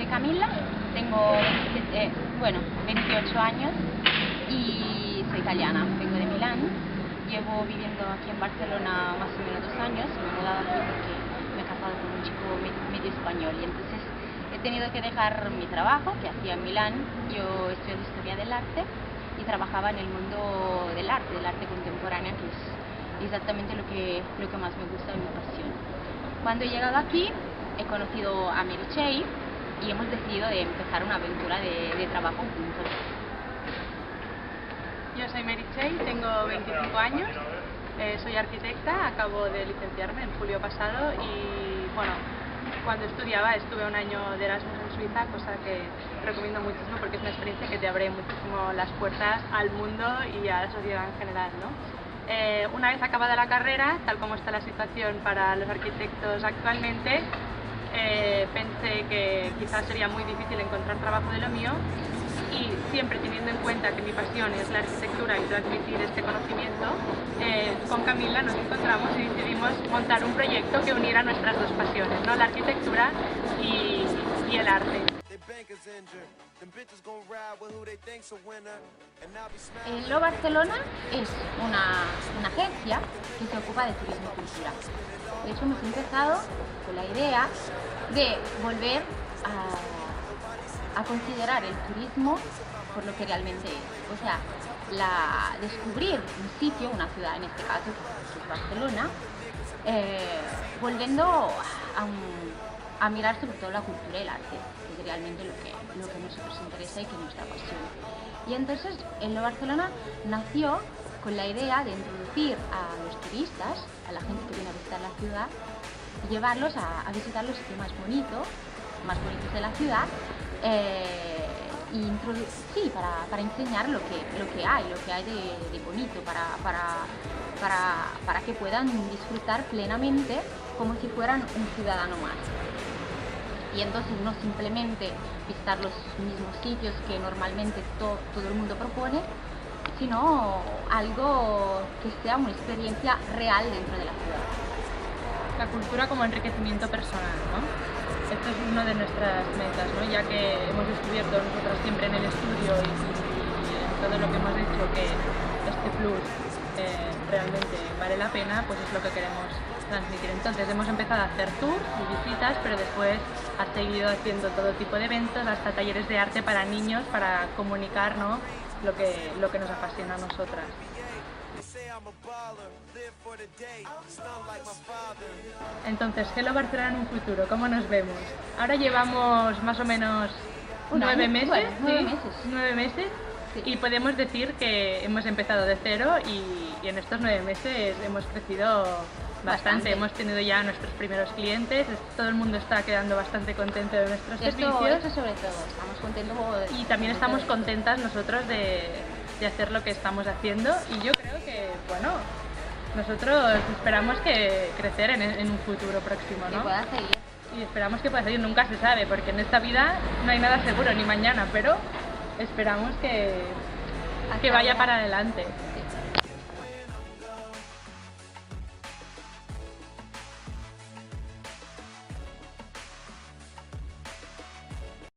Camila, tengo 28 años y soy italiana, vengo de Milán. Llevo viviendo aquí en Barcelona más o menos 2 años, me he mudado aquí porque me he casado con un chico medio español y entonces he tenido que dejar mi trabajo que hacía en Milán. Yo estudié Historia del Arte y trabajaba en el mundo del arte contemporáneo, que es exactamente lo que más me gusta y me apasiona. Cuando he llegado aquí he conocido a Meritxell y hemos decidido de empezar una aventura de trabajo juntos. Yo soy Meritxell, tengo 25 años, soy arquitecta, acabo de licenciarme en julio pasado y bueno, cuando estudiaba estuve un año de Erasmus en Suiza, cosa que recomiendo muchísimo porque es una experiencia que te abre muchísimo las puertas al mundo y a la sociedad en general, ¿no? Una vez acabada la carrera, tal como está la situación para los arquitectos actualmente, pensé que quizás sería muy difícil encontrar trabajo de lo mío y siempre teniendo en cuenta que mi pasión es la arquitectura y transmitir este conocimiento, con Camila nos encontramos y decidimos montar un proyecto que uniera nuestras dos pasiones, ¿no? La arquitectura y el arte. Lo Barcelona es una agencia que se ocupa de turismo cultural. De hecho, hemos empezado con la idea de volver a considerar el turismo por lo que realmente es. O sea, descubrir un sitio, una ciudad en este caso, que es Barcelona, volviendo a mirar sobre todo la cultura y el arte, que es realmente lo que a nosotros interesa y que nos apasiona. Y entonces, Lo Barcelona nació con la idea de introducir a los turistas, a la gente que viene a visitar la ciudad, y llevarlos a visitar los sitios más bonitos de la ciudad, para enseñar lo que hay de bonito, para que puedan disfrutar plenamente como si fueran un ciudadano más. Y entonces no simplemente visitar los mismos sitios que normalmente todo el mundo propone, sino algo que sea una experiencia real dentro de la ciudad. La cultura como enriquecimiento personal, ¿no? Esto es una de nuestras metas, ¿no? Ya que hemos descubierto nosotros siempre en el estudio y en todo lo que hemos hecho que este plus realmente vale la pena, pues es lo que queremos transmitir. Entonces hemos empezado a hacer tours y visitas, pero después ha seguido haciendo todo tipo de eventos, hasta talleres de arte para niños, para comunicar, ¿no? lo que nos apasiona a nosotras. Entonces, Hello Barcelona en un futuro, ¿cómo nos vemos? Ahora llevamos más o menos 9 meses, bueno, 9 meses. 9 meses. Sí. Y podemos decir que hemos empezado de cero y en estos 9 meses hemos crecido bastante. Hemos tenido ya nuestros primeros clientes, todo el mundo está quedando bastante contento de nuestros servicios. Eso sobre todo, estamos contentos. Y también estamos contentas nosotros de hacer lo que estamos haciendo y yo creo que, bueno, nosotros esperamos que crecer en un futuro próximo, ¿no? Que pueda seguir. Y esperamos que pueda seguir, nunca se sabe, porque en esta vida no hay nada seguro, ni mañana, pero esperamos que vaya para adelante. Sí.